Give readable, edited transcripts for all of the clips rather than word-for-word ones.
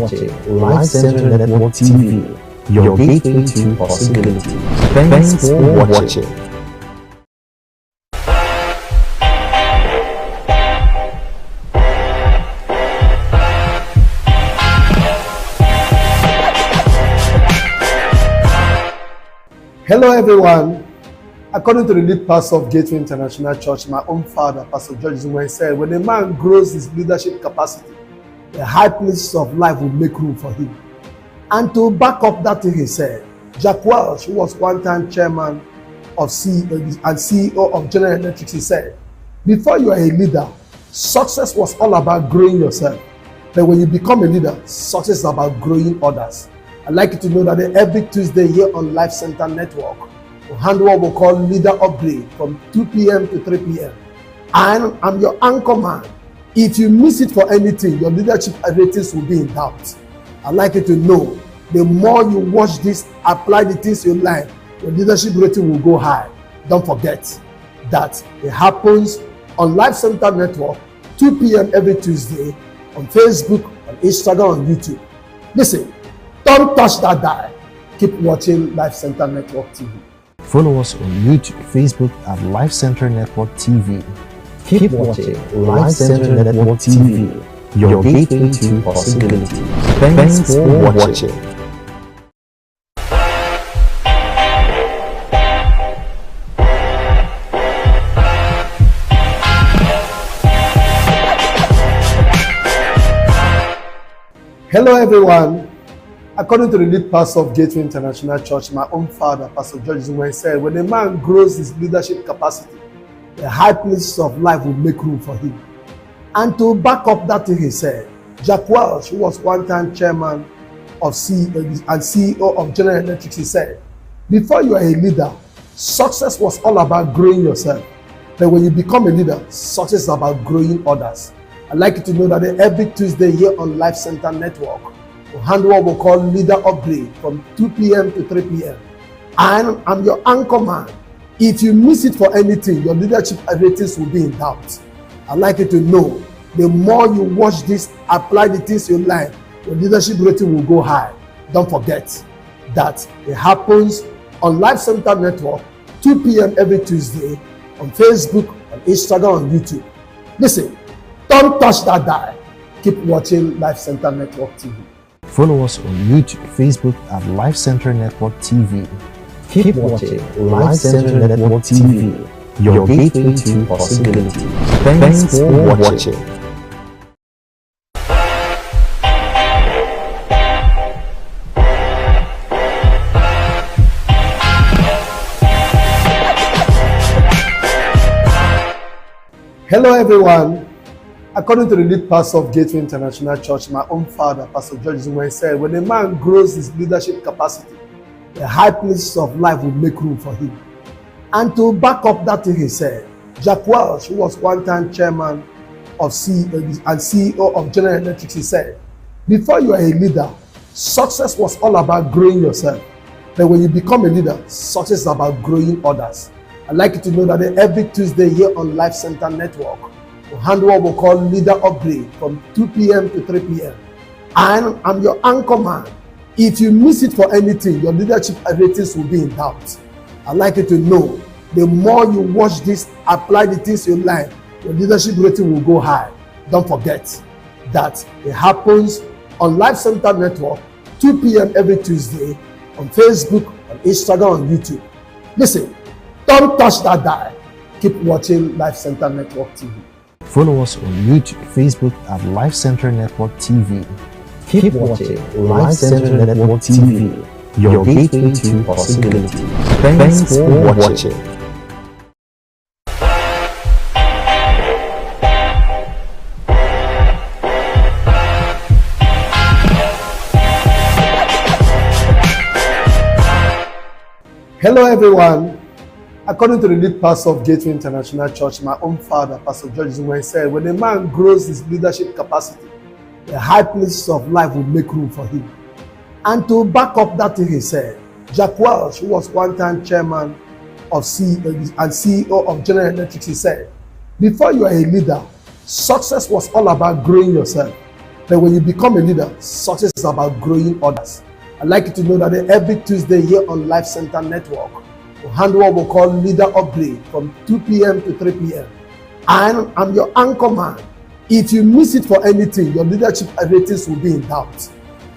watching LCNTV Network TV, your gateway to possibility. Thanks for watching. Hello everyone. According to the lead pastor of Gateway International Church, my own father, Pastor George Zumwe, said, when a man grows his leadership capacity, the high places of life will make room for him. And to back up that thing he said, Jack Welch, who was one-time chairman of CEO of General Electric, he said, before you are a leader, success was all about growing yourself. But when you become a leader, success is about growing others. I'd like you to know that every Tuesday here on Life Center Network, we handle what we call Leader Upgrade from 2 p.m. to 3 p.m. And I'm your anchor man. If you miss it for anything, your leadership ratings will be in doubt. I'd like you to know, the more you watch this, apply the things you like, your leadership rating will go high. Don't forget that it happens on Life Center Network, 2 p.m. every Tuesday, on Facebook, on Instagram, on YouTube. Listen, don't touch that dial. Keep watching Life Center Network TV. Follow us on YouTube, Facebook at LCNTV Network TV. Keep watching LCNTV Network TV, your gateway to possibility. Thanks for watching. Hello everyone. According to the lead pastor of Gateway International Church, my own father, Pastor George Zumwe, said, when a man grows his leadership capacity, the high places of life will make room for him. And to back up that thing he said, Jack Welch, who was one-time chairman of CEO of General Electric, he said, before you are a leader, success was all about growing yourself. But when you become a leader, success is about growing others. I'd like you to know that every Tuesday here on Life Center Network, we handle what we call Leader Upgrade from 2 p.m. to 3 p.m. And I'm your anchor man. If you miss it for anything, your leadership ratings will be in doubt. I'd like you to know, the more you watch this, apply the things you like, your leadership rating will go high. Don't forget that it happens on Life Center Network, 2 p.m. every Tuesday, on Facebook, on Instagram, on YouTube. Listen, don't touch that dial. Keep watching Life Center Network TV. Follow us on YouTube, Facebook at LCNTV Network TV. Keep watching LCNTV Network TV, your gateway to possibility. Thanks for watching. Hello everyone. According to the lead pastor of Gateway International Church, my own father, Pastor George Zumwe, said, when a man grows his leadership capacity, the high places of life will make room for him. And to back up that thing he said, Jack Welch, who was one-time chairman of CEO of General Electric, he said, before you are a leader, success was all about growing yourself. But when you become a leader, success is about growing others. I'd like you to know that every Tuesday here on Life Center Network, we handle what we call Leader Upgrade from 2 p.m. to 3 p.m. And I'm your anchor man. If you miss it for anything, your leadership ratings will be in doubt. I'd like you to know, the more you watch this, apply the things you like, your leadership rating will go high. Don't forget that it happens on Life Center Network, 2 p.m. every Tuesday, on Facebook, on Instagram, on YouTube. Listen, don't touch that dial. Keep watching Life Center Network TV. Follow us on YouTube, Facebook at LCNTV Network TV. Keep watching LCNTV Network TV, your gateway to possibility. Thanks for watching. Hello everyone. According to the lead pastor of Gateway International Church, my own father, Pastor George Zumwe, said, when a man grows his leadership capacity, the high places of life will make room for him. And to back up that thing he said, Jack Welch, who was one-time chairman of CEO of General Electric, he said, before you are a leader, success was all about growing yourself. But when you become a leader, success is about growing others. I'd like you to know that every Tuesday here on Life Center Network, we handle what we call Leader Upgrade from 2 p.m. to 3 p.m. And I'm your anchor man. If you miss it for anything, your leadership ratings will be in doubt.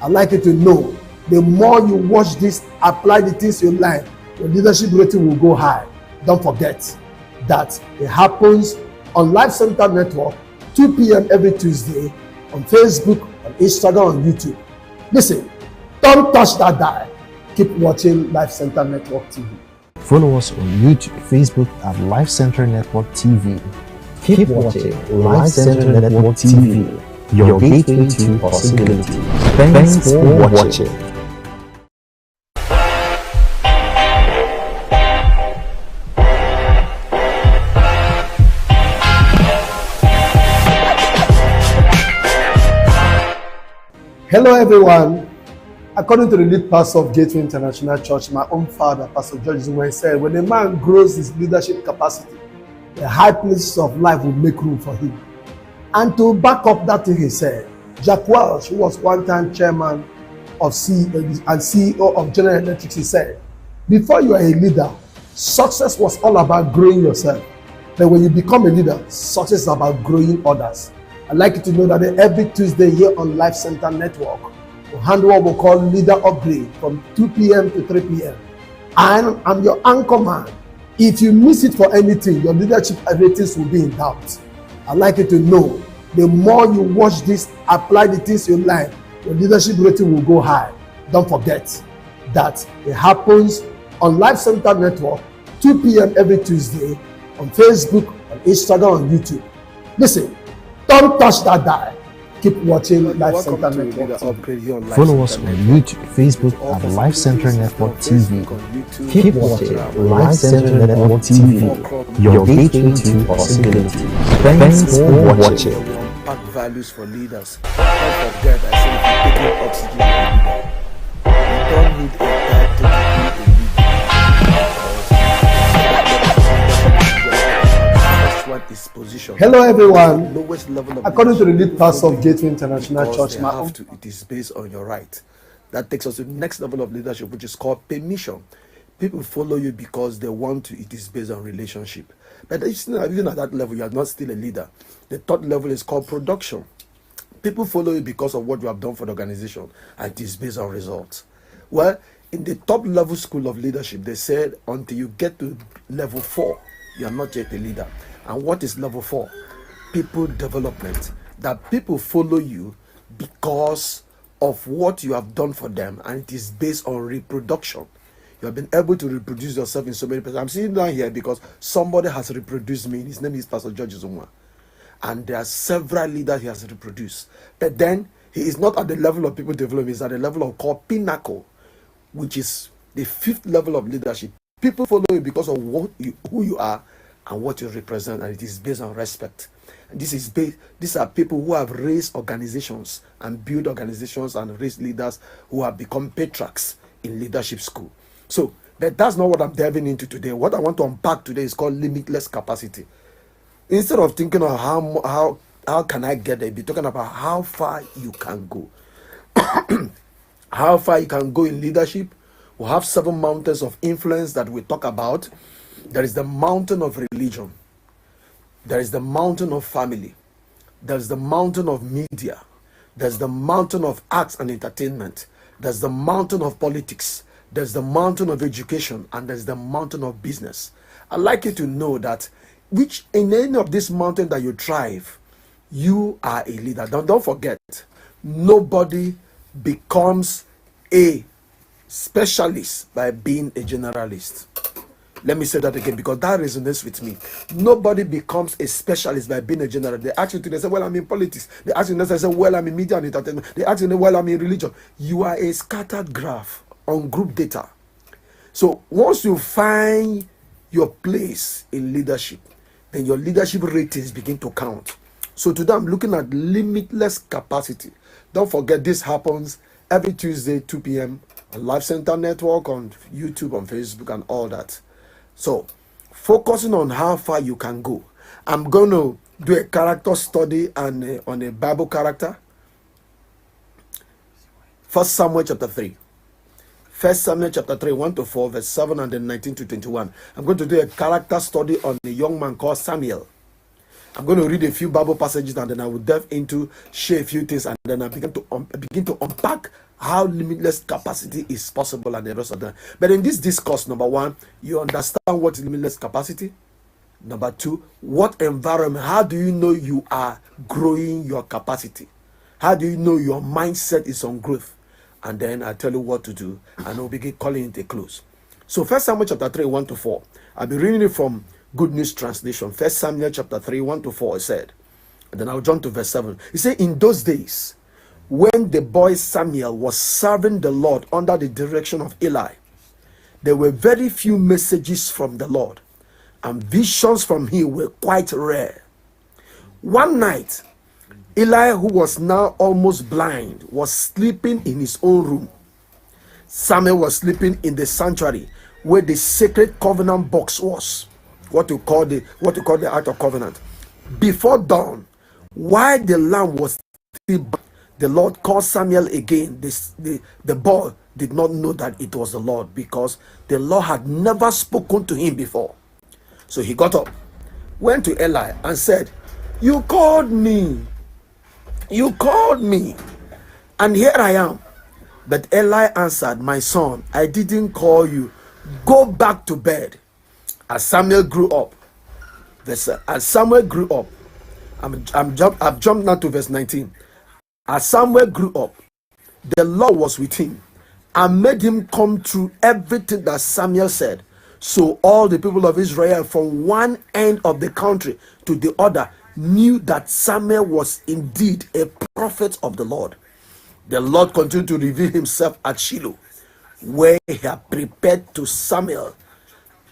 I'd like you to know, the more you watch this, apply the things you like, your leadership rating will go high. Don't forget that it happens on Life Center Network, 2 p.m. every Tuesday, on Facebook, on Instagram, on YouTube. Listen, don't touch that dial. Keep watching Life Center Network TV. Follow us on YouTube, Facebook at Life Center Network TV. Keep watching Life Center Network TV, your gateway to possibility. Thanks for watching. Hello everyone. According to the lead pastor of Gateway International Church, my own father, Pastor George Zumwe, said, when a man grows his leadership capacity, the high places of life will make room for him. And to back up that thing he said, Jack Welch, who was one time chairman of CEO of General Electric, he said, before you are a leader, success was all about growing yourself. But when you become a leader, success is about growing others. I'd like you to know that every Tuesday here on Life Center Network, we handle what we call Leader Upgrade from 2 p.m. to 3 p.m. And I'm your anchor man. If you miss it for anything, your leadership ratings will be in doubt. I'd like you to know, the more you watch this, apply the things you like, your leadership rating will go high. Don't forget that it happens on Life Center Network, 2 p.m. every Tuesday, on Facebook, on Instagram, on YouTube. Listen, don't touch that dial. Keep watching Life Center Network. Follow us on YouTube, Facebook at Life Center Network TV. Keep watching Life Center Network TV, your gateway to possibility. Thanks for watching. Unpack values for leaders. Don't forget, I said if you're taking oxygen, you're a leader. You don't need a title to be a leader. One is position. Hello everyone. Lowest level of according to the lead pastor of Gateway International Church, it is based on your right. That takes us to the next level of leadership, which is called permission. People follow you because they want to. It is based on relationship. But even at that level, you are not still a leader. The third level is called production. People follow you because of what you have done for the organization, and it is based on results. Well, in the top level school of leadership, they said until you get to level 4, you are not yet a leader. And what is level 4? People development. That people follow you because of what you have done for them, and it is based on reproduction. You have been able to reproduce yourself in so many places. I'm sitting down here because somebody has reproduced me. His name is Pastor George Zumwa. And there are several leaders he has reproduced. But then he is not at the level of people development, he's at the level of called pinnacle, which is the 5th level of leadership. People follow you because of who you are and what you represent, and it is based on respect. And these are people who have raised organizations and built organizations and raised leaders who have become patriarchs in leadership school. So, but that's not what I'm delving into today. What I want to unpack today is called limitless capacity. Instead of thinking of how can I get there, be talking about how far you can go. How far you can go in leadership. We have 7 mountains of influence that we talk about. There is the mountain of religion. There is the mountain of family. There is the mountain of media. There's the mountain of arts and entertainment. There's the mountain of politics. There's the mountain of education. And there's the mountain of business. I'd like you to know that in any of these mountains that you thrive, you are a leader. Don't forget, nobody becomes a specialist by being a generalist. Let me say that again because that resonates with me. Nobody becomes a specialist by being a general. They ask you to, they say, well, I'm in politics. They ask you, they say, well, I'm in media and entertainment. They ask you, well, I'm in religion. You are a scattered graph on group data. So once you find your place in leadership, then your leadership ratings begin to count. So today I'm looking at limitless capacity. Don't forget this happens every Tuesday, 2 p.m. on Life Center Network, on YouTube, on Facebook, and all that. So, focusing on how far you can go. I'm going to do a character study on a Bible character First Samuel chapter 3. First Samuel chapter 3, 1 to 4, verse 7, and then 19 to 21. I'm going to do a character study on a young man called Samuel. I'm going to read a few Bible passages, and then I will delve into, share a few things, and then I begin to unpack how limitless capacity is possible and the rest of that. But in this discourse, number one, you understand what is limitless capacity. Number two, what environment, how do you know you are growing your capacity? How do you know your mindset is on growth? And then I tell you what to do, and we'll begin calling it a close. So First Samuel chapter 3, 1 to 4. I'll be reading it from Good News Translation. First Samuel chapter 3, 1 to 4, it said. And then I'll jump to verse 7. It said, in those days, when the boy Samuel was serving the Lord under the direction of Eli, there were very few messages from the Lord, and visions from him were quite rare. One night, Eli, who was now almost blind, was sleeping in his own room. Samuel was sleeping in the sanctuary where the sacred covenant box was, what you call the Ark of Covenant. Before dawn, while the lamb was still, the Lord called Samuel again. The boy did not know that it was the Lord, because the Lord had never spoken to him before. So he got up, went to Eli and said, you called me, and here I am. But Eli answered, my son, I didn't call you. Go back to bed. As Samuel grew up, I've jumped now to verse 19. As Samuel grew up, the Lord was with him and made him come through everything that Samuel said. So all the people of Israel from one end of the country to the other knew that Samuel was indeed a prophet of the Lord. The Lord continued to reveal himself at Shiloh, where he had prepared to Samuel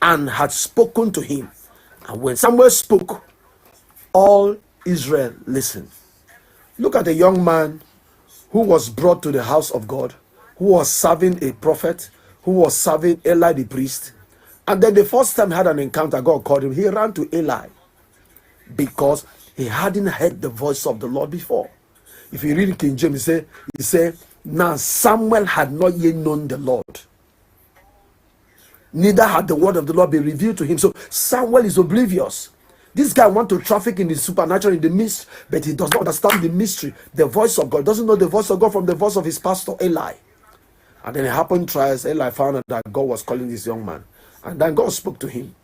and had spoken to him. And when Samuel spoke, all Israel listened. Look at a young man who was brought to the house of God, who was serving a prophet, who was serving Eli the priest. And then the first time he had an encounter, God called him. He ran to Eli because he hadn't heard the voice of the Lord before. If you read King James, he say, now Samuel had not yet known the Lord. Neither had the word of the Lord been revealed to him. So Samuel is oblivious. This guy wants to traffic in the supernatural, in the mystery, but he does not understand the mystery, the voice of God. Doesn't know the voice of God from the voice of his pastor Eli. And then it happened twice. Eli found out that God was calling this young man. And then God spoke to him.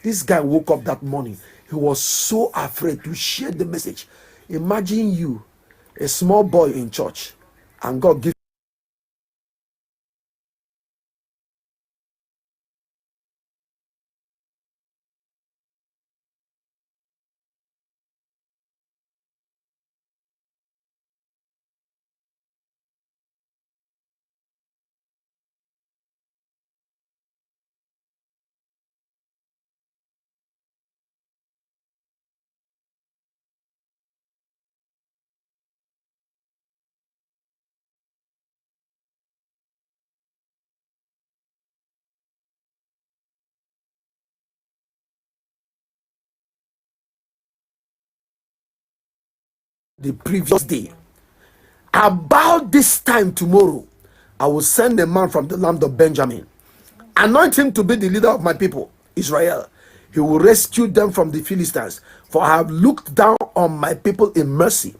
This guy woke up that morning. He was so afraid to share the message. Imagine you, a small boy in church, and God gives the previous day. About this time tomorrow, I will send a man from the land of Benjamin, anoint him to be the leader of my people, Israel. He will rescue them from the Philistines, for I have looked down on my people in mercy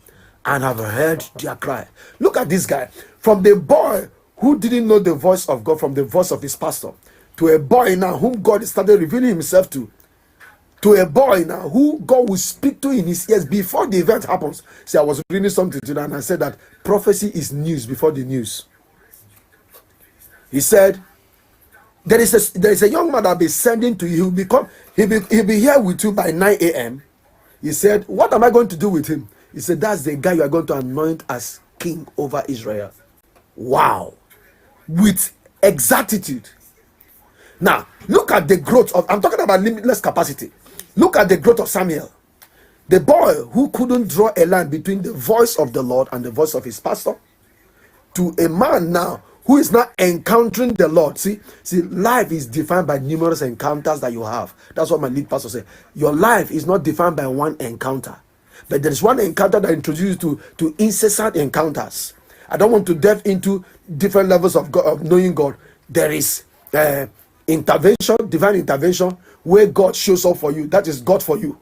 and have heard their cry. Look at this guy. From the boy who didn't know the voice of God from the voice of his pastor, to a boy now whom God started revealing himself to a boy now who God will speak to in his ears before the event happens. See, I was reading something today and I said that prophecy is news before the news. He said, there is a young man that I'll be sending to you. He'll be here with you by 9 a.m. He said, what am I going to do with him? He said, that's the guy you are going to anoint as king over Israel. Wow. With exactitude. Now, look at the growth of, I'm talking about limitless capacity. Look at the growth of Samuel. The boy who couldn't draw a line between the voice of the Lord and the voice of his pastor, to a man now who is not encountering the Lord. See, life is defined by numerous encounters that you have. That's what my lead pastor said. Your life is not defined by one encounter, but there is one encounter that introduces you to incessant encounters. I don't want to delve into different levels of God, of knowing God. There is intervention, divine intervention, where God shows up for you. That is God for you.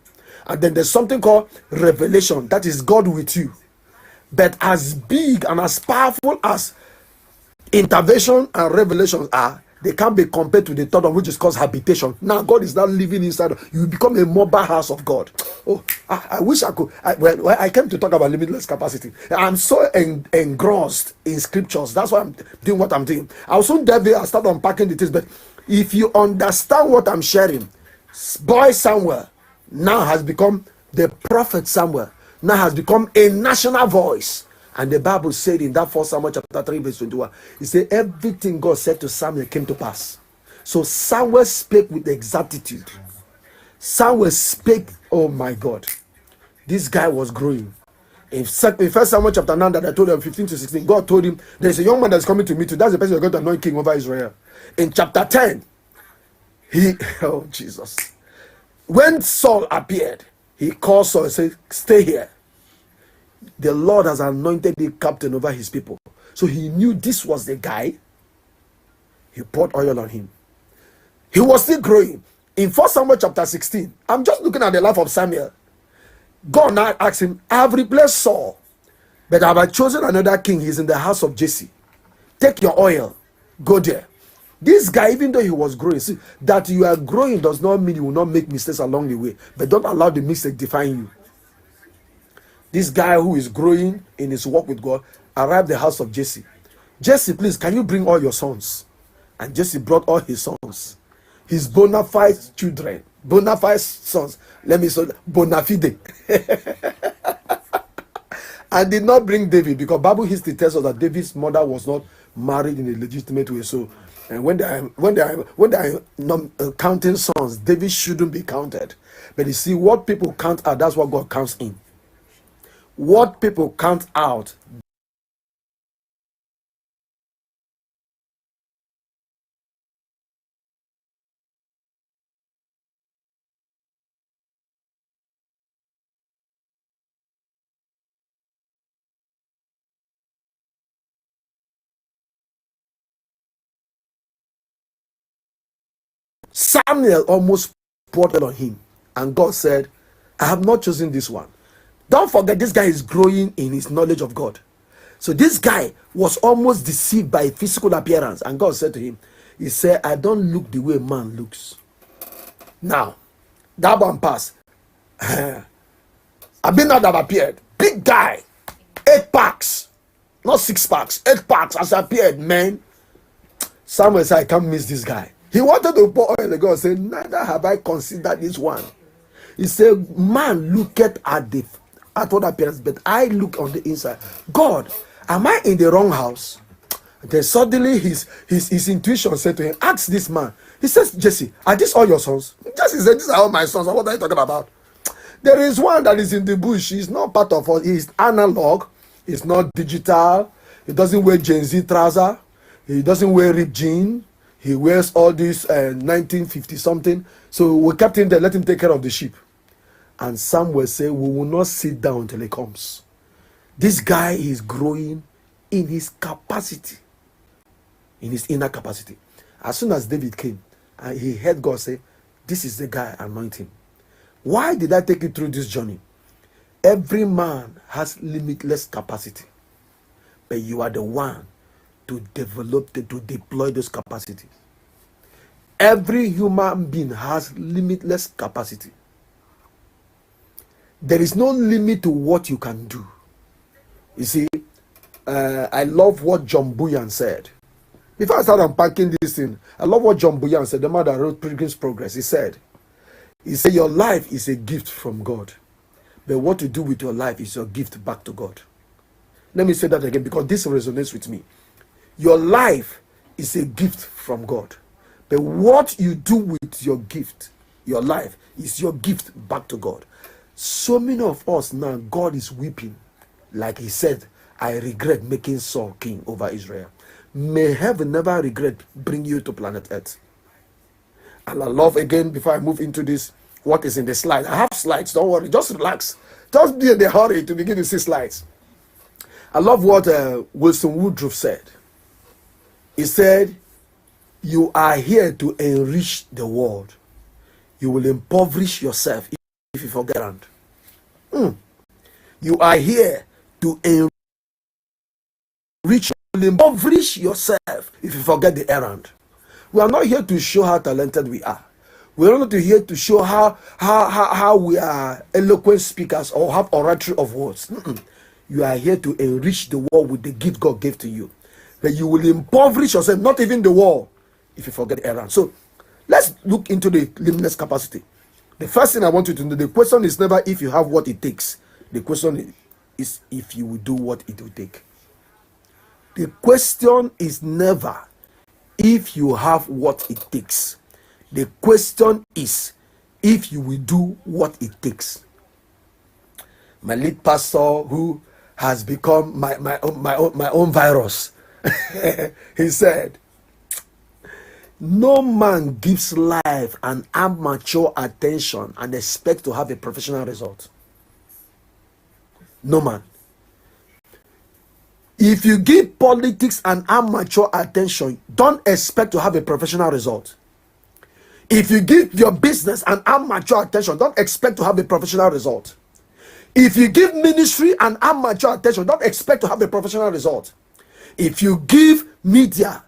And then there's something called revelation. That is God with you. But as big and as powerful as intervention and revelations are, they can't be compared to the third one, which is called habitation. Now God is not living inside. You become a mobile house of God. Oh, I wish I could. Well, I came to talk about limitless capacity. I'm so engrossed in scriptures. That's why I'm doing what I'm doing. I'll soon delve in and start unpacking the things. But if you understand what I'm sharing, boy Samuel now has become the prophet Samuel. Now has become a national voice. And the Bible said in that 1 Samuel chapter 3 verse 21, it said everything God said to Samuel came to pass. So Samuel spake with exactitude. Samuel spake, oh my God. This guy was growing. In 1 Samuel chapter 9 that I told him 15 to 16, God told him, there's a young man that's coming to meet you. That's the person you're going to anoint king over Israel. In chapter 10, oh Jesus. When Saul appeared, he called Saul and said, stay here. The Lord has anointed the captain over his people. So he knew this was the guy. He poured oil on him. He was still growing. In 1 Samuel chapter 16, I'm just looking at the life of Samuel. God now asked him, I have replaced Saul, but I have chosen another king. He's in the house of Jesse. Take your oil. Go there. This guy, even though he was growing, see, that you are growing does not mean you will not make mistakes along the way. But don't allow the mistake define you. This guy who is growing in his walk with God arrived at the house of Jesse. Jesse, please, can you bring all your sons? And Jesse brought all his sons, his bona fide children, bona fide sons. Let me say bona fide. And did not bring David, because Bible history tells us that David's mother was not married in a legitimate way. So, and when they are not counting sons, David shouldn't be counted. But you see, what people count out, that's what God counts in. What people count out, Samuel almost poured on him, and God said, I have not chosen this one. Don't forget, this guy is growing in his knowledge of God. So this guy was almost deceived by physical appearance, and God said to him, he said, I don't look the way man looks. Now, that one passed. Abinadab appeared. Big guy. 8 packs. Not 6 packs. 8 packs has appeared, man. Samuel said, I can't miss this guy. He wanted to pour oil, and God said, neither have I considered this one. He said, man looketh at the outward appearance, but I look on the inside. God, am I in the wrong house? Then suddenly his intuition said to him, ask this man. He says, Jesse, are these all your sons? Jesse said, these are all my sons. What are you talking about? There is one that is in the bush. He's not part of us. He's analog. He's not digital. He doesn't wear Gen Z trouser. He doesn't wear ripped jean. He wears all this 1950 something. So we kept him there, let him take care of the sheep. And some will say, we will not sit down until he comes. This guy is growing in his capacity, in his inner capacity. As soon as David came, and he heard God say, this is the guy, anoint him. Why did I take you through this journey? Every man has limitless capacity, but you are the one to develop, to deploy those capacities. Every human being has limitless capacity. There is no limit to what you can do. You see, I love what John Bunyan said. Before I start unpacking this thing, I love what John Bunyan said, the man that wrote Pilgrim's Progress. He said, your life is a gift from God, but what to do with your life is your gift back to God. Let me say that again, because this resonates with me. Your life is a gift from God, but what you do with your gift, your life, is your gift back to God. So many of us now, God is weeping, like he said, I regret making Saul king over Israel. May heaven never regret bring you to planet Earth. And I love, again, before I move into this, what is in the slide. I have slides, don't worry, just relax. Don't be in a hurry to begin to see slides. I love what Wilson Woodruff said. He said, you are here to enrich the world. You will impoverish yourself if you forget it. You are here to enrich, you will impoverish yourself if you forget the errand. We are not here to show how talented we are. We are not here to show how we are eloquent speakers or have oratory of words. You are here to enrich the world with the gift God gave to you. But you will impoverish yourself, not even the world, if you forget the errand. So let's look into the limitless capacity. The first thing I want you to know, the question is never if you have what it takes. The question is if you will do what it will take. The question is never if you have what it takes. The question is if you will do what it takes. My lead pastor, who has become my own virus, he said, no man gives life an amateur attention and expect to have a professional result. No man. If you give politics an amateur attention, don't expect to have a professional result. If you give your business an amateur attention, don't expect to have a professional result. If you give ministry an amateur attention, don't expect to have a professional result. If you give media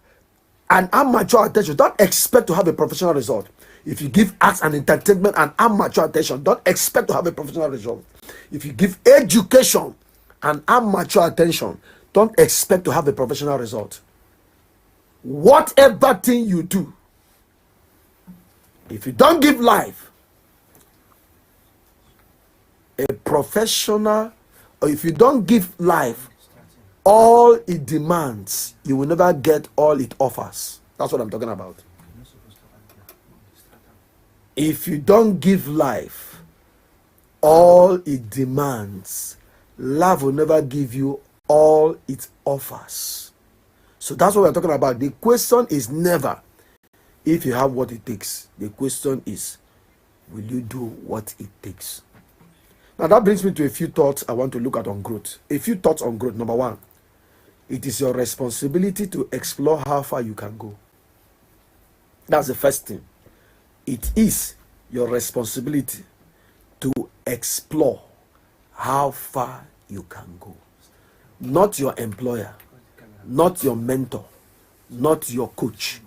an amateur attention, don't expect to have a professional result. If you give arts and entertainment an amateur attention, don't expect to have a professional result. If you give education an amateur attention, don't expect to have a professional result. Whatever thing you do, if you don't give life a professional, or if you don't give life all it demands, you will never get all it offers. That's what I'm talking about. If you don't give life all it demands, life will never give you all it offers. So that's what we're talking about. The question is never if you have what it takes. The question is, will you do what it takes? Now that brings me to a few thoughts I want to look at on growth. A few thoughts on growth. Number one, it is your responsibility to explore how far you can go. That's the first thing. It is your responsibility to explore how far you can go. Not your employer, not your mentor, not your coach.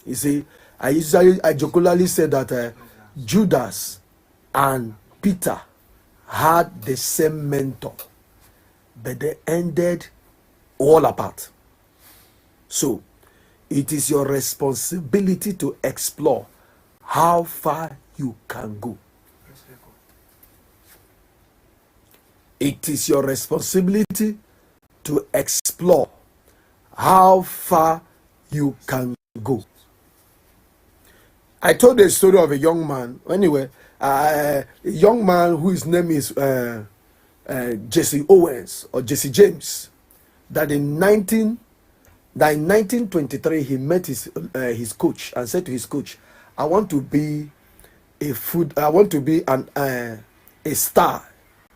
You see, I jocularly say that Judas and Peter had the same mentor, but they ended all apart. So it is your responsibility to explore how far you can go. It is your responsibility to explore how far you can go. I told the story of a young man. Anyway, a young man whose name is Jesse Owens or Jesse James. That in 1923 he met his coach and said to his coach, "I want to be a star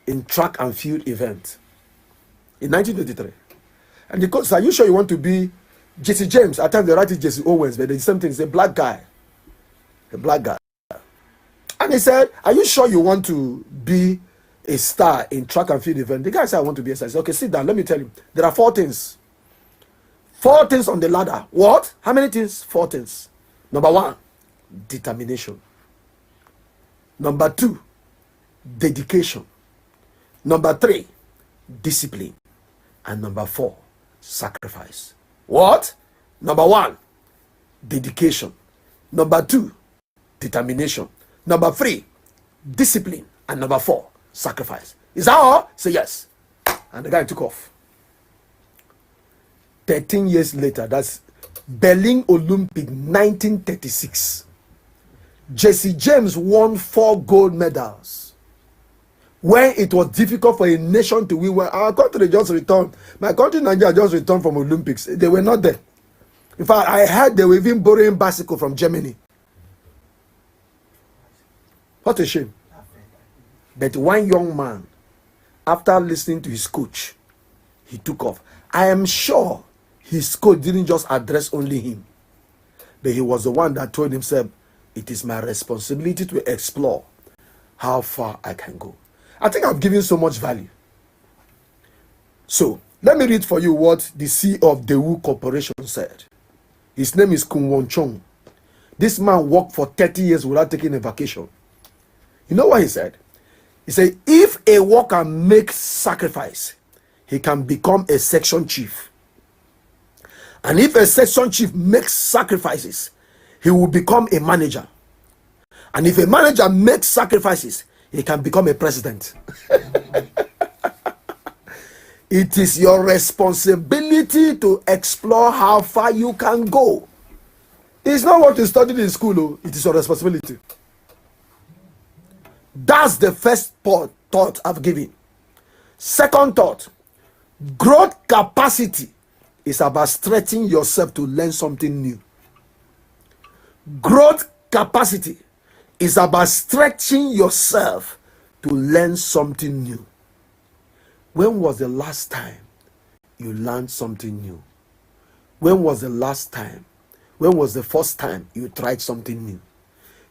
in track and field event." In 1923, and the coach said, "Are you sure you want to be Jesse James?" At times they write it Jesse Owens, but the same thing. It's a black guy. And he said, "Are you sure you want to be a star in track and field event?" The guy said, "I want to be a star." I said, "Okay, sit down. Let me tell you. There are 4 things. 4 things on the ladder." What? How many things? 4 things. Number 1, determination. Number 2, dedication. Number 3, discipline. And number 4, sacrifice. What? Number 1, dedication. Number 2, determination. Number 3, discipline. And number 4, sacrifice. Is that all? Say yes. And the guy took off. 13 years later, that's Berlin Olympic 1936. Jesse James won 4 gold medals. When it was difficult for a nation to win, when our country just returned, my country Nigeria just returned from Olympics. They were not there. In fact, I heard they were even borrowing bicycle from Germany. What a shame. But one young man, after listening to his coach, he took off. I am sure his coach didn't just address only him, but he was the one that told himself, it is my responsibility to explore how far I can go. I think I've given so much value. So, let me read for you what the CEO of Daewoo Corporation said. His name is Kun Won Chung. This man worked for 30 years without taking a vacation. You know what he said? He said, if a worker makes sacrifice, he can become a section chief. And if a section chief makes sacrifices, he will become a manager. And if a manager makes sacrifices, he can become a president. It is your responsibility to explore how far you can go. It's not what you studied in school, oh. It is your responsibility. That's the first thought I've given. Second thought, growth capacity is about stretching yourself to learn something new. Growth capacity is about stretching yourself to learn something new. When was the last time you learned something new? When was the last time? When was the first time you tried something new?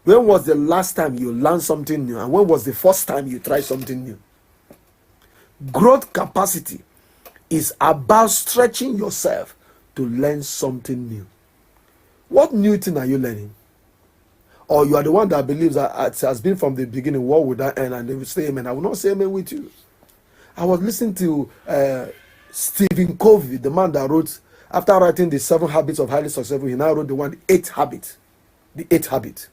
When was the last time you learned something new? And when was the first time you tried something new? Growth capacity is about stretching yourself to learn something new. What new thing are you learning? Or you are the one that believes that it has been from the beginning, what would that end? And they will say amen. I will not say amen with you. I was listening to Stephen Covey, the man that wrote, after writing the 7 Habits of Highly Successful, he now wrote the one, the 8th Habit. The 8th Habit.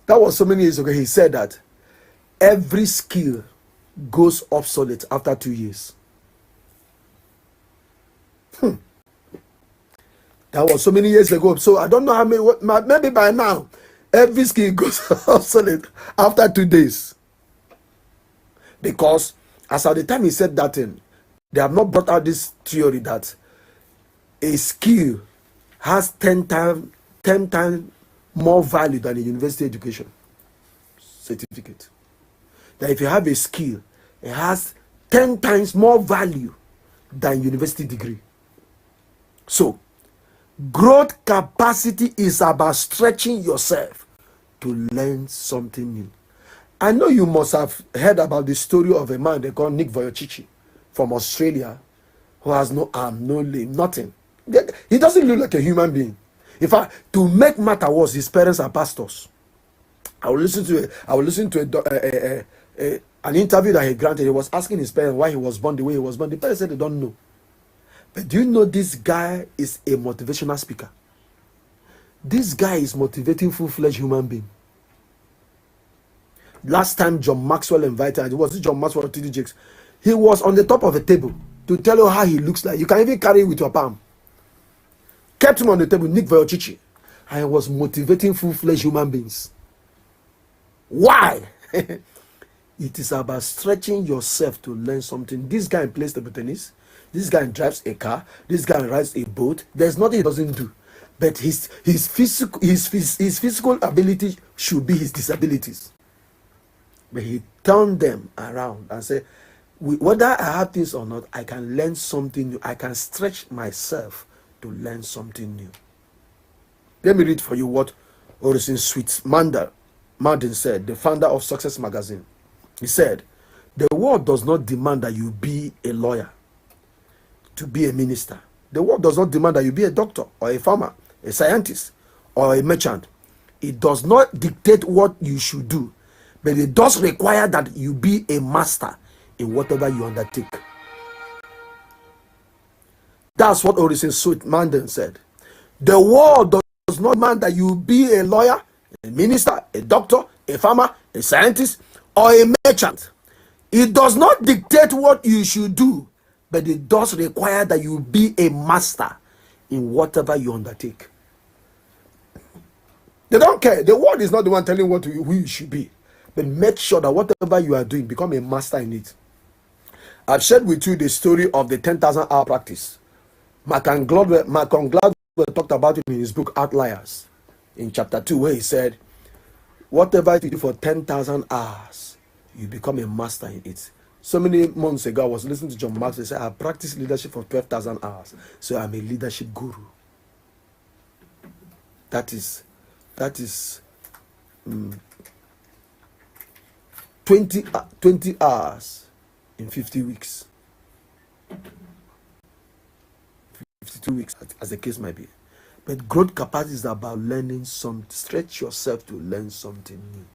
That was so many years ago. He said that every skill goes obsolete after 2 years. That was so many years ago. So I don't know how many, maybe by now, every skill goes obsolete after 2 days. Because as at the time he said that thing, they have not brought out this theory that a skill has 10 times more value than a university education certificate. That if you have a skill, it has 10 times more value than university degree. So, growth capacity is about stretching yourself to learn something new. I know you must have heard about the story of a man they call Nick Vujicic from Australia, who has no arm, no limb, nothing. He doesn't look like a human being. In fact, to make matter worse, his parents are pastors. I will listen to an interview that he granted. He was asking his parents why he was born the way he was born. The parents said they don't know. But do you know this guy is a motivational speaker? This guy is motivating full-fledged human being. Last time John Maxwell invited, it was John Maxwell or TD Jakes. He was on the top of a table to tell you how he looks like. You can even carry it with your palm. Kept him on the table, Nick Vujicic. And he was motivating full-fledged human beings. Why? It is about stretching yourself to learn something. This guy plays table tennis. This guy drives a car. This guy rides a boat. There's nothing he doesn't do. But his physical ability should be his disabilities. But he turned them around and said, whether I have this or not, I can learn something new. I can stretch myself to learn something new. Let me read for you what Orison Sweet Martin said, the founder of Success Magazine. He said, the world does not demand that you be a lawyer to be a minister. The world does not demand that you be a doctor or a farmer, a scientist or a merchant. It does not dictate what you should do, but it does require that you be a master in whatever you undertake. That's what Orison Sweet Martin said. The world does not demand that you be a lawyer, a minister, a doctor, a farmer, a scientist, or a merchant. It does not dictate what you should do, but it does require that you be a master in whatever you undertake. They don't care. The world is not the one telling who you should be. But make sure that whatever you are doing, become a master in it. I've shared with you the story of the 10,000 hour practice. Malcolm Gladwell talked about it in his book Outliers in chapter 2, where he said, whatever you do for 10,000 hours, you become a master in it. So many months ago, I was listening to John Maxwell say, I practiced leadership for 12,000 hours. So I'm a leadership guru. That is 20 hours in 50 weeks. 52 weeks, as the case might be. But growth capacity is about learning something. Stretch yourself to learn something new.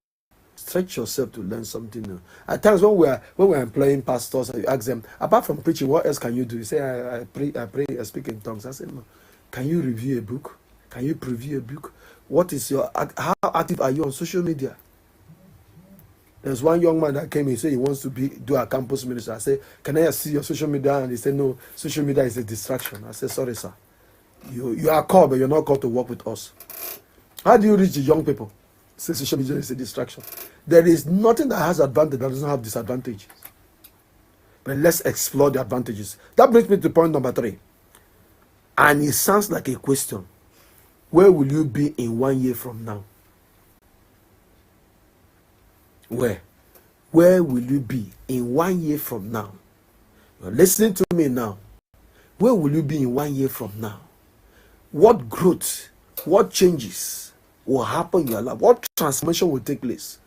Stretch yourself to learn something new. At times when we're employing pastors, you ask them, apart from preaching, what else can you do? You say, I pray, I speak in tongues. I say, no. Can you review a book? Can you preview a book? What is how active are you on social media? There's one young man that came in, he said he wants to do a campus ministry. I said, can I see your social media? And he said, no, social media is a distraction. I said, sorry, sir. You are called, but you're not called to work with us. How do you reach the young people? Say social media is a distraction. There is nothing that has advantage that doesn't have disadvantages. But let's explore the advantages. That brings me to point number 3. And it sounds like a question. Where will you be in 1 year from now? Where will you be in 1 year from now? You're listening to me now. Where will you be in 1 year from now? What growth, what changes will happen in your life? What transformation will take place?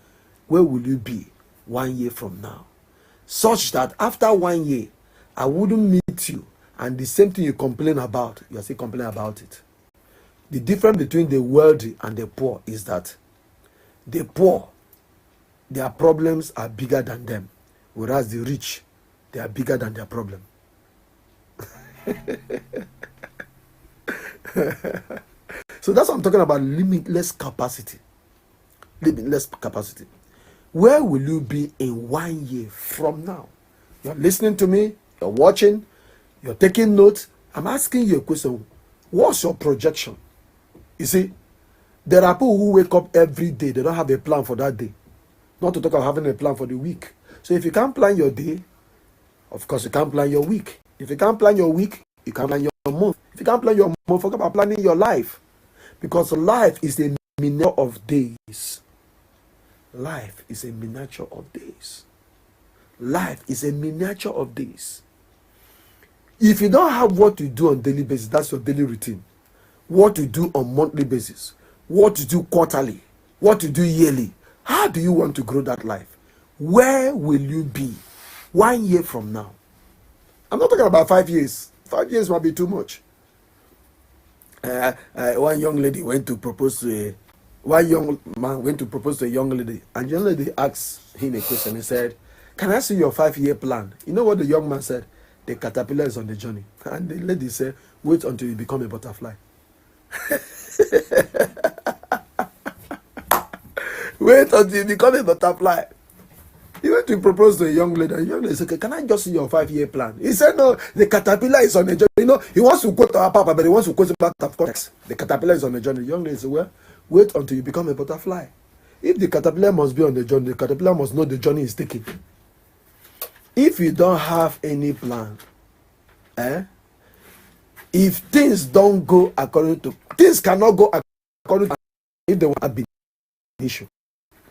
Where will you be 1 year from now? Such that after 1 year, I wouldn't meet you, and the same thing you complain about, you are still complaining about it. The difference between the wealthy and the poor is that the poor, their problems are bigger than them, whereas the rich, they are bigger than their problem. So that's what I'm talking about, limitless capacity. Limitless capacity. Where will you be in 1 year from now? You're listening to me, you're watching, you're taking notes. I'm asking you a question. What's your projection? You see, there are people who wake up every day, they don't have a plan for that day. Not to talk about having a plan for the week. So if you can't plan your day, of course you can't plan your week. If you can't plan your week, you can't plan your month. If you can't plan your month, forget about planning your life. Because life is a miniature of days. Life is a miniature of days. Life is a miniature of days. If you don't have what you do on daily basis, that's your daily routine. What you do on monthly basis, what you do quarterly, what you do yearly, how do you want to grow that life? Where will you be 1 year from now? I'm not talking about 5 years. 5 years might be too much. One young lady went to propose to one young man went to propose to a young lady, and the young lady asked him a question. He said, can I see your 5-year plan? You know what the young man said? The caterpillar is on the journey. And the lady said, wait until you become a butterfly. Wait until you become a butterfly. He went to propose to a young lady, and the young lady said, okay, can I just see your 5-year plan? He said, no, the caterpillar is on the journey. You know, he wants to quote our papa, but he wants to quote about of context. The caterpillar is on the journey. The young lady said, well, wait until you become a butterfly. If the caterpillar must be on the journey, the caterpillar must know the journey is taking. If you don't have any plan, if things don't go according to, things cannot go according to, if they want to be an issue.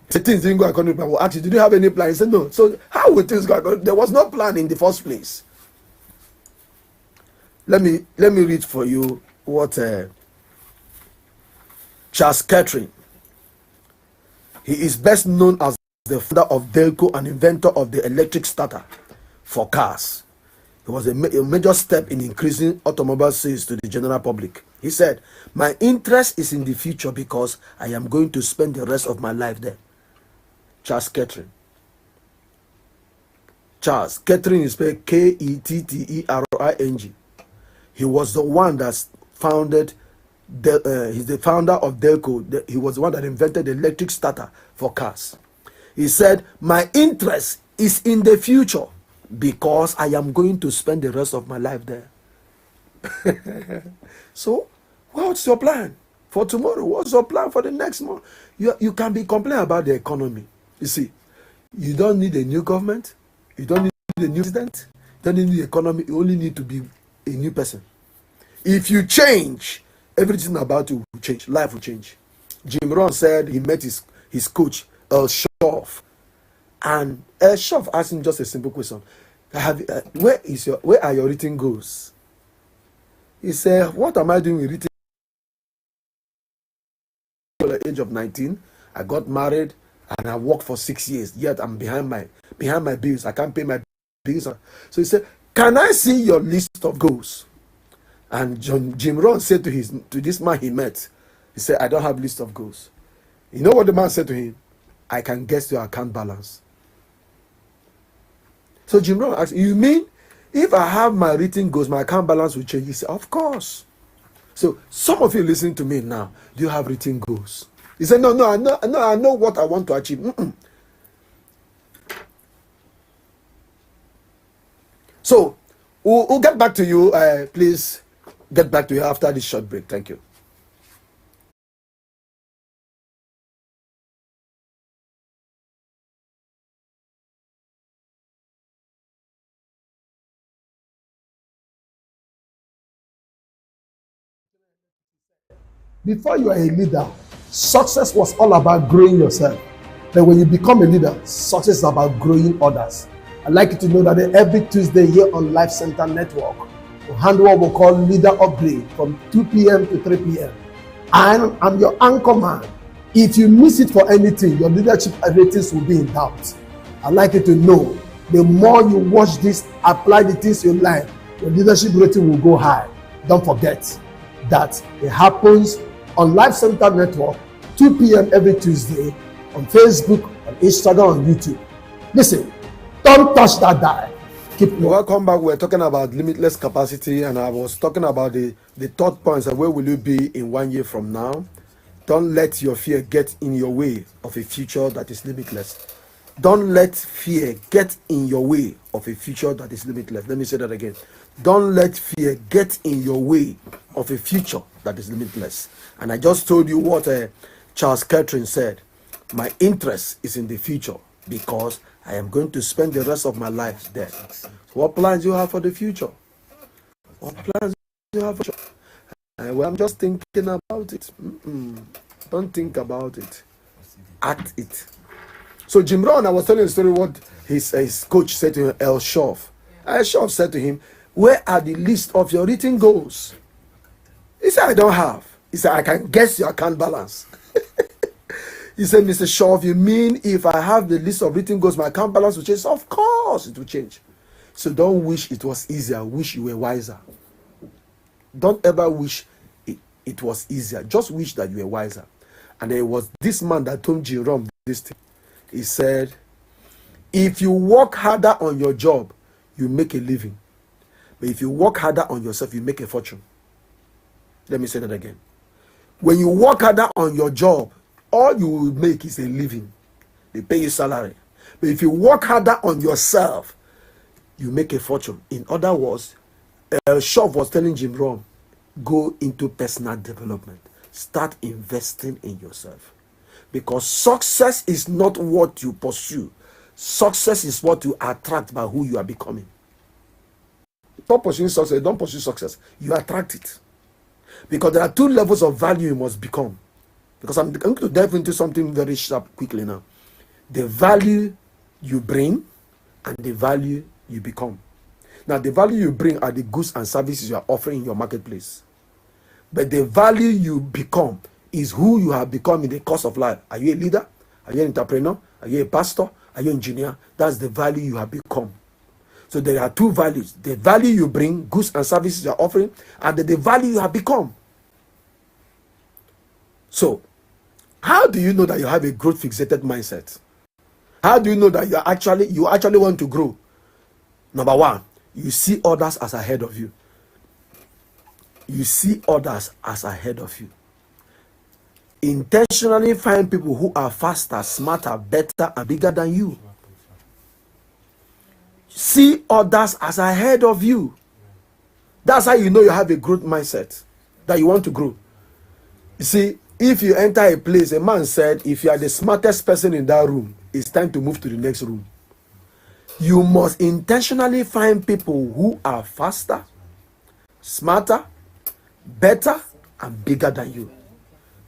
The things didn't go according to plan. Well, actually, did you have any plan? He said, no. So how would things go according? There was no plan in the first place. Let me read for you what Charles Kettering. He is best known as the founder of Delco and inventor of the electric starter for cars. It was a major step in increasing automobile sales to the general public. He said, my interest is in the future because I am going to spend the rest of my life there. Charles Kettering. Charles Kettering is spelled Kettering. He was the one that founded, he's the founder of Delco. He was the one that invented the electric starter for cars. He said, my interest is in the future because I am going to spend the rest of my life there. So, what's your plan for tomorrow? What's your plan for the next month? You can be complaining about the economy. You see, you don't need a new government. You don't need a new president. You don't need the economy. You only need to be a new person. If you change, everything about you will change. Life will change. Jim Rohn said he met his coach, Earl Shaw, And Chef asked him just a simple question. Where are your written goals? He said, what am I doing with written goals at the age of 19? I got married and I worked for 6 years, yet I'm behind my bills. I can't pay my bills. So he said, can I see your list of goals? And Jim Rohn said to this man he met, he said, I don't have list of goals. You know what the man said to him? I can guess your account balance. So Jim Rohn asked, you mean if I have my written goals, my account balance will change? He said, of course. So some of you listening to me now, do you have written goals? He said, no, I know what I want to achieve. So we'll get back to you. Please get back to you after this short break. Thank you. Before you are a leader, success was all about growing yourself. But when you become a leader, success is about growing others. I'd like you to know that every Tuesday here on Life Center Network, we handle what we call Leader Upgrade from 2 p.m. to 3 p.m. I'm your anchor man. If you miss it for anything, your leadership ratings will be in doubt. I'd like you to know, the more you watch this, apply the things you like, your leadership rating will go high. Don't forget that it happens on Life Center Network, 2 p.m. every Tuesday, on Facebook, on Instagram, on YouTube. Listen, don't touch that dial. Welcome back. We're talking about limitless capacity, and I was talking about the third point. And where will you be in 1 year from now? Don't let your fear get in your way of a future that is limitless. Don't let fear get in your way of a future that is limitless. Let me say that again. Don't let fear get in your way of a future that is limitless. And I just told you what Charles Catherine said. My interest is in the future because I am going to spend the rest of my life there. So what plans do you have for the future? What plans do you have for the future? Well, I'm just thinking about it. Don't think about it. Act it. So Jim Rohn, I was telling a story what his coach said to him, El Shoff. El Shoff said to him, where are the list of your written goals? He said, I don't have. He said, I can guess your account balance. He said, Mr. Shoff, you mean if I have the list of written goals, my account balance will change? Of course it will change. So don't wish it was easier. Wish you were wiser. Don't ever wish it was easier. Just wish that you were wiser. And it was this man that told Jim Rohn this thing. He said, if you work harder on your job, you make a living. But if you work harder on yourself, you make a fortune. Let me say that again. When you work harder on your job, all you will make is a living. They pay you salary. But if you work harder on yourself, you make a fortune. In other words, Shoff was telling Jim Rohn, go into personal development. Start investing in yourself. Because success is not what you pursue. Success is what you attract by who you are becoming. Stop pursuing success. Don't pursue success. You attract it. Because there are two levels of value you must become. Because I'm going to dive into something very sharp quickly now. The value you bring and the value you become. Now, the value you bring are the goods and services you are offering in your marketplace. But the value you become is who you have become in the course of life. Are you a leader? Are you an entrepreneur? Are you a pastor? Are you an engineer? That's the value you have become. So there are two values. The value you bring, goods and services you are offering, and the value you have become. So, how do you know that you have a growth fixated mindset? How do you know that you actually want to grow? Number one, you see others as ahead of you. You see others as ahead of you. Intentionally find people who are faster, smarter, better, and bigger than you. See others as ahead of you. That's how you know you have a growth mindset, that you want to grow. You see, if you enter a place, a man said, if you are the smartest person in that room, it's time to move to the next room. You must intentionally find people who are faster, smarter, better, and bigger than you.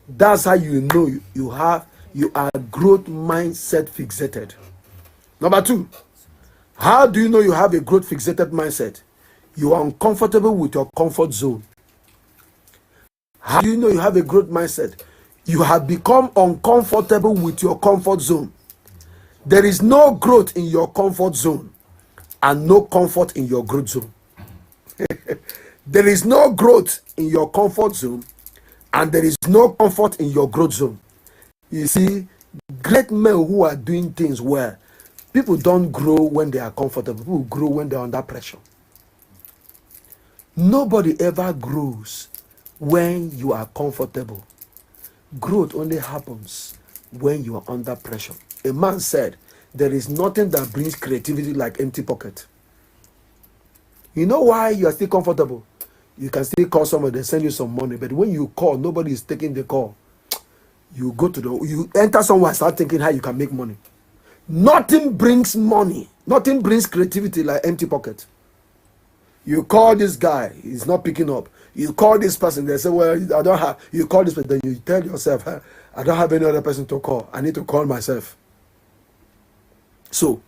That's how you know you are growth mindset fixated. Number two, how do you know you have a growth fixated mindset? You are uncomfortable with your comfort zone. How do you know you have a growth mindset? You have become uncomfortable with your comfort zone. There is no growth in your comfort zone and no comfort in your growth zone. There is no growth in your comfort zone and there is no comfort in your growth zone. You see, great men who are doing things well, people don't grow when they are comfortable. People grow when they're under pressure. Nobody ever grows when you are comfortable. Growth only happens when you are under pressure. A man said, there is nothing that brings creativity like empty pocket. You know why you are still comfortable? You can still call somebody, they send you some money, but when you call, nobody is taking the call. You enter somewhere and start thinking how you can make money. Nothing brings money. Nothing brings creativity like empty pocket. You call this guy, he's not picking up. You call this person, they say, well, I don't have. You call this person, then you tell yourself, I don't have any other person to call. I need to call myself. So,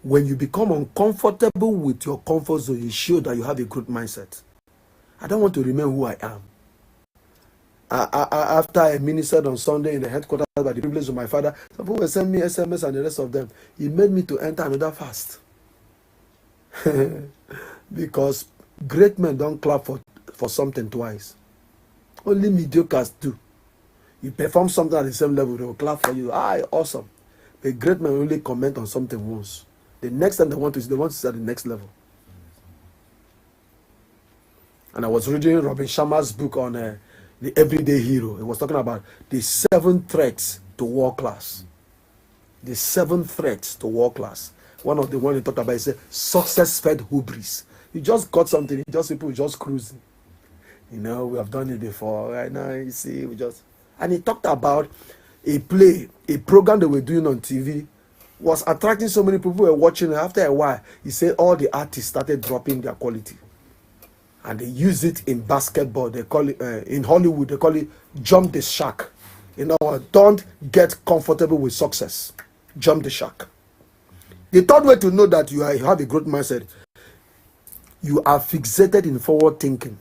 when you become uncomfortable with your comfort zone, you show that you have a growth mindset. I don't want to remain who I am. After I ministered on Sunday in the headquarters by the privilege of my father, some people were sending me SMS and the rest of them. He made me to enter another fast. Because great men don't clap for something twice. Only mediocres do. You perform something at the same level, they will clap for you. Awesome. A great man only comment on something once. The next time they want to see at the next level. And I was reading Robin Sharma's book on the Everyday Hero. He was talking about the 7 threats to world class. The 7 threats to world class. One of the ones he talked about, he said, success-fed hubris. You just got something, people just cruising. We have done it before. Right now, you see, And he talked about a program they were doing on TV was attracting so many people who were watching. After a while, he said all the artists started dropping their quality. And they use it in basketball. They call it, in Hollywood, they call it jump the shark. Don't get comfortable with success. Jump the shark. The third way to know that you have a growth mindset, you are fixated in forward thinking.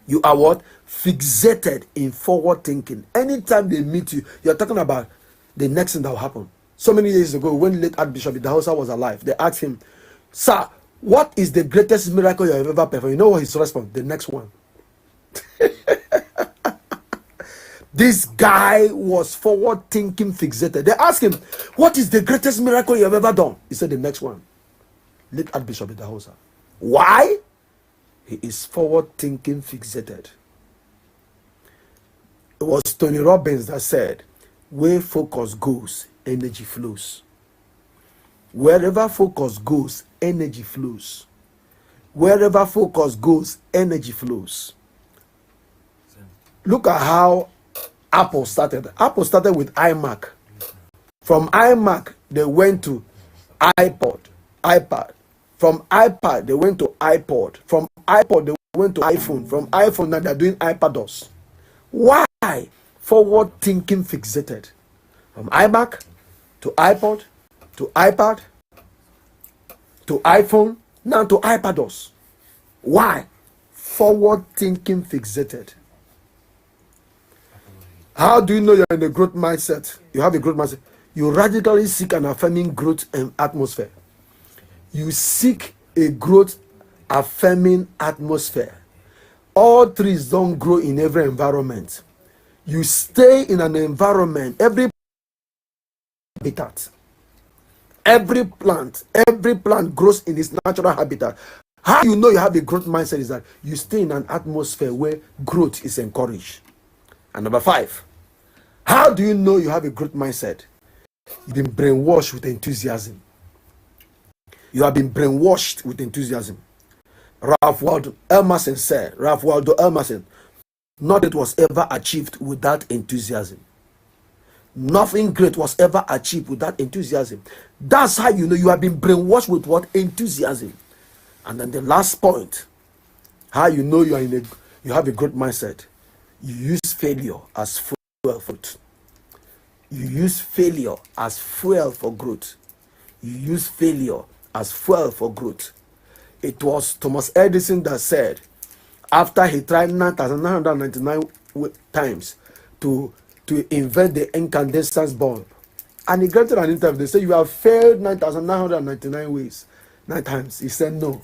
You are what? Fixated in forward thinking. Anytime they meet you, you're talking about the next thing that will happen. So many years ago, when late Archbishop Idahosa was alive, they asked him, sir, what is the greatest miracle you have ever performed? You know what his response? The next one. This guy was forward thinking fixated. They asked him, what is the greatest miracle you have ever done? He said the next one. Late Archbishop Idahosa. Why? He is forward thinking fixated. It was Tony Robbins that said, where focus goes, energy flows. Wherever focus goes, energy flows. Wherever focus goes, energy flows. Look at how Apple started. Apple started with iMac. From iMac, they went to iPad. From iPad, they went to iPod. From iPod, they went to iPhone. From iPhone, now they're doing iPadOS. Why? Forward thinking fixated. From iMac to iPod to iPad to iPhone, now to iPadOS. Why? Forward thinking fixated. How do you know you're in a growth mindset? You have a growth mindset. You radically seek an affirming growth atmosphere. You seek a growth affirming atmosphere. All trees don't grow in every environment. You stay in an environment, every habitat. Every plant grows in its natural habitat. How you know you have a growth mindset is that you stay in an atmosphere where growth is encouraged. And number 5, how do you know you have a growth mindset? You've been brainwashed with enthusiasm. You have been brainwashed with enthusiasm. Ralph Waldo Emerson said, nothing was ever achieved without enthusiasm. Nothing great was ever achieved without enthusiasm. That's how you know you have been brainwashed with what? Enthusiasm. And then the last point, how you know you have a growth mindset. You use failure as fuel for growth. You use failure as fuel for growth. You use failure as fuel for growth. It was Thomas Edison that said, after he tried 9,999 times to invent the incandescent bulb, and he granted an interview, they said, you have failed 9,999 ways, 9 times. He said, no,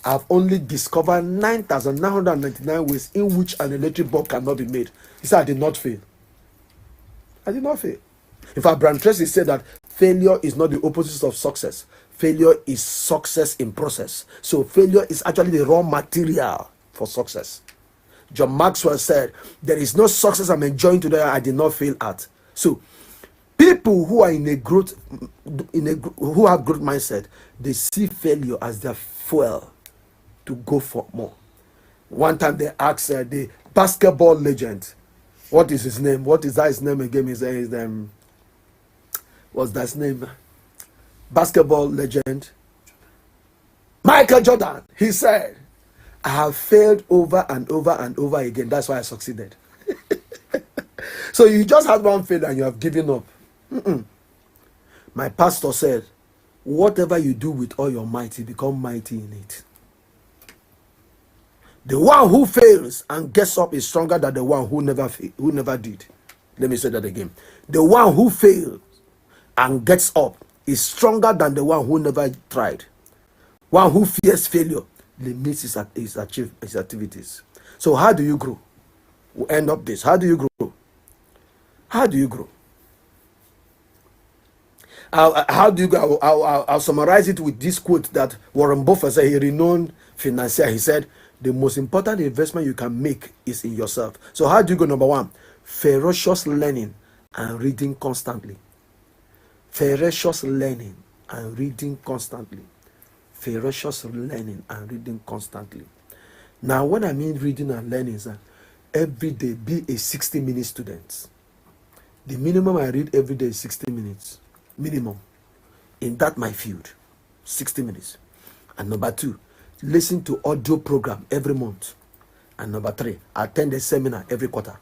I've only discovered 9,999 ways in which an electric bulb cannot be made. He said, I did not fail. I did not fail. In fact, Brian Tracy said that failure is not the opposite of success. Failure is success in process. So failure is actually the raw material for success. John Maxwell said, there is no success I'm enjoying today I did not fail at. So people who are who have growth mindset, they see failure as their fuel to go for more. One time they asked the basketball legend, what is his name? What is that his name again? What's that his name? Basketball legend Michael Jordan. He said, I have failed over and over and over again. That's why I succeeded. So you just had one failure and you have given up. My pastor said, whatever you do with all your might, you become mighty in it. The one who fails and gets up is stronger than the one who never did. Let me say that again. The one who fails and gets up is stronger than the one who never tried. One who fears failure limits his activities. So how do you grow? We'll end up this. How do you grow? How do you grow? How do you go? I'll summarize it with this quote that Warren Buffett said, a renowned financier. He said, the most important investment you can make is in yourself. So how do you go? Number one, ferocious learning and reading constantly. Ferocious learning and reading constantly. Ferocious learning and reading constantly. Now, when I mean reading and learning, is every day be a 60-minute student. The minimum I read every day is 60 minutes. Minimum. In that my field, 60 minutes. And number two, listen to audio program every month. And number three, attend a seminar every quarter.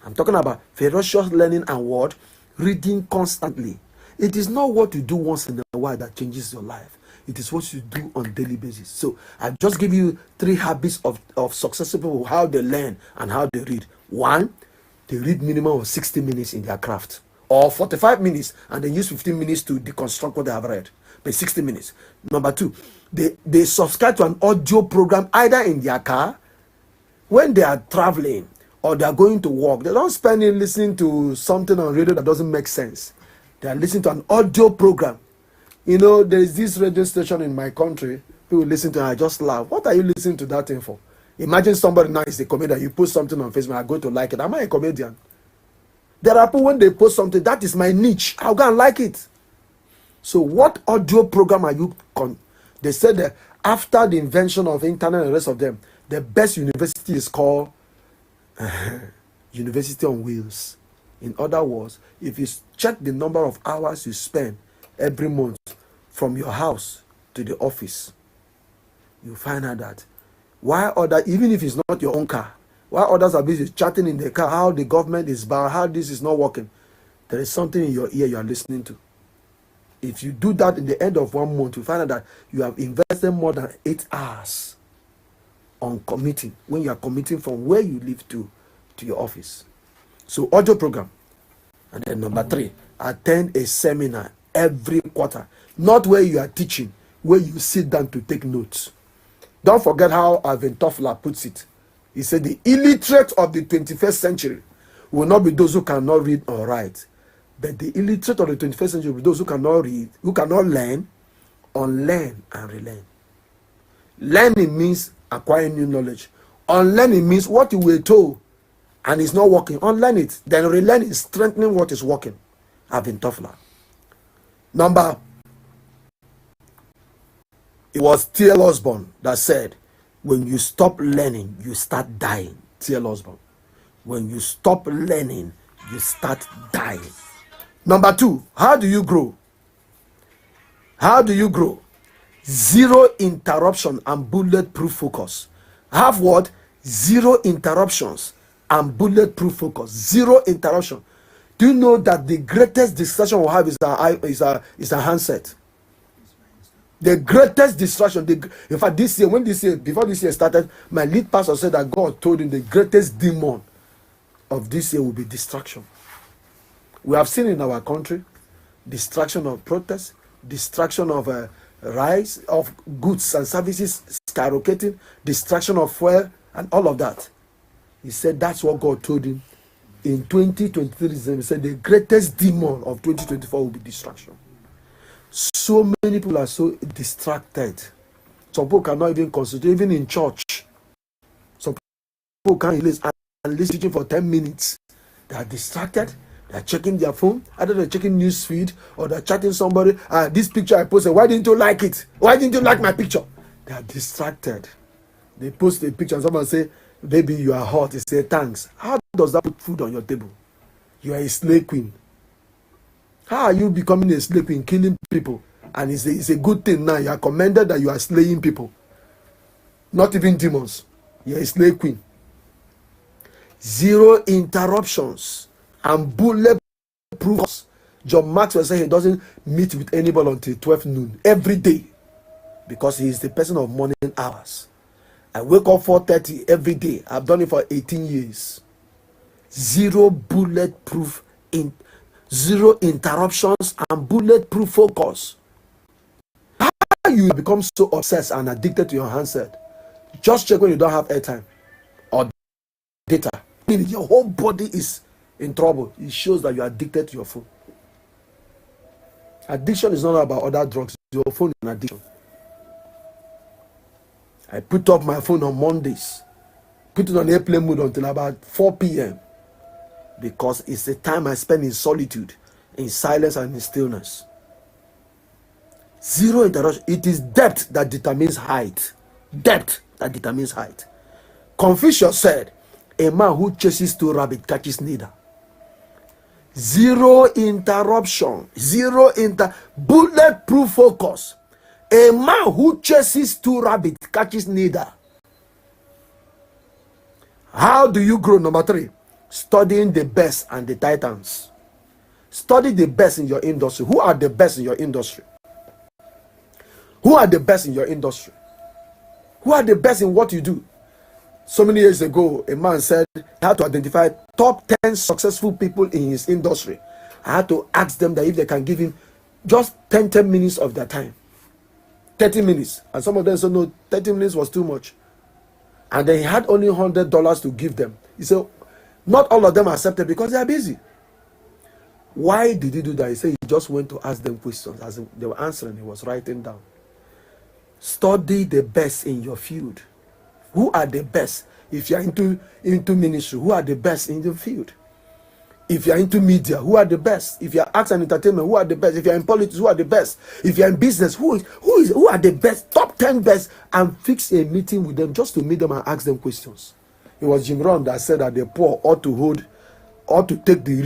I'm talking about ferocious learning and what? Reading constantly. It is not what you do once in a while that changes your life. It is what you do on a daily basis. So I just give you 3 habits of successful people, how they learn and how they read. 1, they read minimum of 60 minutes in their craft, or 45 minutes, and they use 15 minutes to deconstruct what they have read, but 60 minutes. Number 2, they subscribe to an audio program either in their car, when they are traveling, or they are going to work. They don't spend it listening to something on radio that doesn't make sense. They are listening to an audio program. You know, there is this radio station in my country, people listen to it, I just laugh. What are you listening to that thing for? Imagine somebody now is a comedian, you post something on Facebook, I'm going to like it. Am I a comedian? There are people when they post something, that is my niche, I'll go and like it. So what audio program are you they said that after the invention of internet and the rest of them, the best university is called University on Wheels. In other words, if you check the number of hours you spend every month from your house to the office, you find out that even if it's not your own car, while others are busy chatting in the car, how the government is bad, how this is not working, there is something in your ear you are listening to. If you do that in the end of 1 month, you find out that you have invested more than 8 hours on commuting, when you are commuting from where you live to your office. So audio program. And then number 3, attend a seminar every quarter. Not where you are teaching, where you sit down to take notes. Don't forget how Alvin Toffler puts it. He said the illiterate of the 21st century will not be those who cannot read or write, but the illiterate of the 21st century will be those who cannot read, who cannot learn, unlearn and relearn. Learning means acquiring new knowledge. Unlearning means what you were told and it's not working. Unlearn it. Then relearn is strengthening what is working. Alvin Toffler. It was T.L. Osborne that said, when you stop learning, you start dying. T.L. Osborne. When you stop learning, you start dying. Number 2, how do you grow? How do you grow? 0 interruption and bulletproof focus. Have what? 0 interruptions and bulletproof focus. 0 interruption. Do you know that the greatest distraction we have is a handset? The greatest distraction. In fact, this year, before this year started, my lead pastor said that God told him the greatest demon of this year will be distraction. We have seen in our country distraction of protest, distraction of rise of goods and services skyrocketing, distraction of fuel, and all of that. He said that's what God told him in 2023. He said the greatest demon of 2024 will be distraction. So many people are so distracted. Some people cannot even concentrate, even in church. Some people can't listen for 10 minutes. They are distracted. They are checking their phone. Either they're checking news feed or they're chatting somebody. This picture I posted, why didn't you like it? Why didn't you like my picture? They are distracted. They post a picture and someone say, baby, you are hot. They say, thanks. How does that put food on your table? You are a slave queen. How are you becoming a slave queen, killing people? And it's a good thing now. You are commended that you are slaying people. Not even demons. You are a slave queen. 0 interruptions and bulletproof. John Maxwell said he doesn't meet with anybody until 12 noon every day because he is the person of morning hours. I wake up 4:30 every day. I've done it for 18 years. 0 bulletproof, 0 interruptions and bulletproof focus. How you become so obsessed and addicted to your handset? Just check when you don't have airtime or data. Your whole body is in trouble. It shows that you are addicted to your phone. Addiction is not about other drugs. Your phone is an addiction. I put up my phone on Mondays, put it on airplane mode until about 4 p.m. because it's the time I spend in solitude, in silence and in stillness. 0 interruption. It is depth that determines height. Depth that determines height. Confucius said, a man who chases 2 rabbits catches neither. 0 interruption. Bulletproof focus. A man who chases 2 rabbits catches neither. How do you grow? Number 3, studying the best and the titans. Study the best in your industry. Who are the best in your industry? Who are the best in your industry? Who are the best in what you do? So many years ago, a man said he had to identify top 10 successful people in his industry. I had to ask them that if they can give him just 10 minutes of their time. 30 minutes. And some of them said, no, 30 minutes was too much. And then he had only $100 to give them. He said, not all of them accepted because they are busy. Why did he do that? He said he just went to ask them questions. As they were answering, he was writing down. Study the best in your field. Who are the best? If you are into ministry, who are the best in the field? If you are into media, who are the best? If you are arts and entertainment, who are the best? If you are in politics, who are the best? If you are in business, who are the best? Top 10 best, and fix a meeting with them just to meet them and ask them questions. It was Jim Rohn that said that the poor ought to take the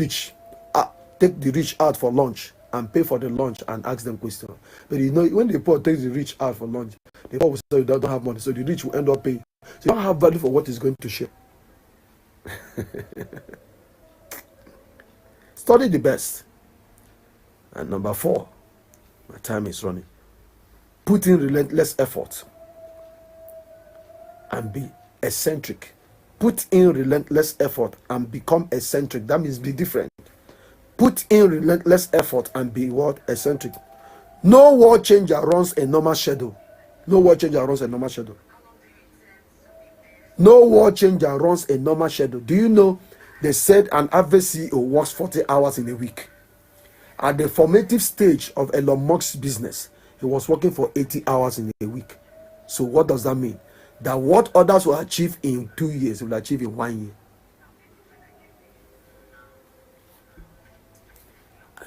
rich out for lunch and pay for the lunch and ask them questions. But you know, when the poor takes the rich out for lunch, the poor will say they don't have money, so the rich will end up paying. So you don't have value for what he's going to share. Study the best. And number 4, my time is running. Put in relentless effort and be eccentric. Put in relentless effort and become eccentric. That means be different. Put in relentless effort and be what? Eccentric. No world changer runs a normal schedule. No world changer runs a normal schedule. No world changer runs a normal schedule. Do you know they said an average CEO works 40 hours in a week? At the formative stage of Elon Musk's business, he was working for 80 hours in a week. So what does that mean? That what others will achieve in 2 years, he will achieve in 1 year.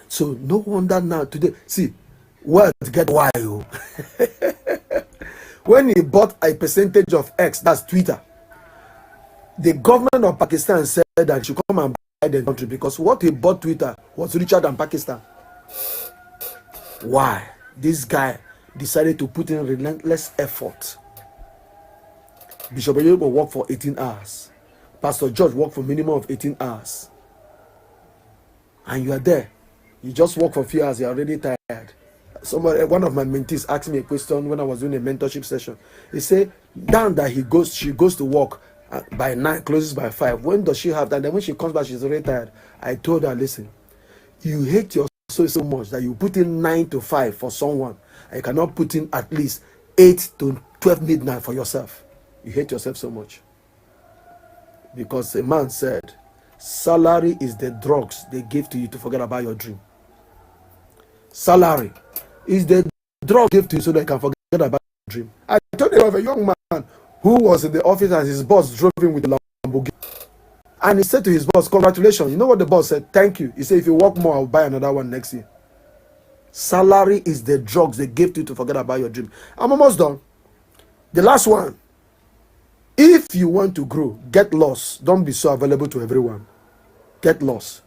So no wonder now today, see, world get wild. When he bought a percentage of X, that's Twitter, the government of Pakistan said that he should come and buy the country because what he bought Twitter was richer than Pakistan. Why? This guy decided to put in relentless effort. Bishop Oyedepo worked for 18 hours. Pastor George worked for minimum of 18 hours. and you are there. You just work for a few hours, you're already tired. One of my mentees asked me a question when I was doing a mentorship session. He said, down that she goes to work by 9, closes by 5. When does she have that? Then when she comes back, she's already tired. I told her, listen, you hate your soul so much that you put in 9 to 5 for someone, and you cannot put in at least 8 to 12 midnight for yourself. You hate yourself so much. Because a man said, salary is the drugs they give to you to forget about your dream. Salary is the drug they give to you so that you can forget about your dream. I told you of a young man who was in the office and his boss drove him with a Lamborghini. And he said to his boss, congratulations. You know what the boss said? Thank you. He said, if you work more, I'll buy another one next year. Salary is the drugs they give to you to forget about your dream. I'm almost done. The last one. If you want to grow, get lost. Don't be so available to everyone. Get lost.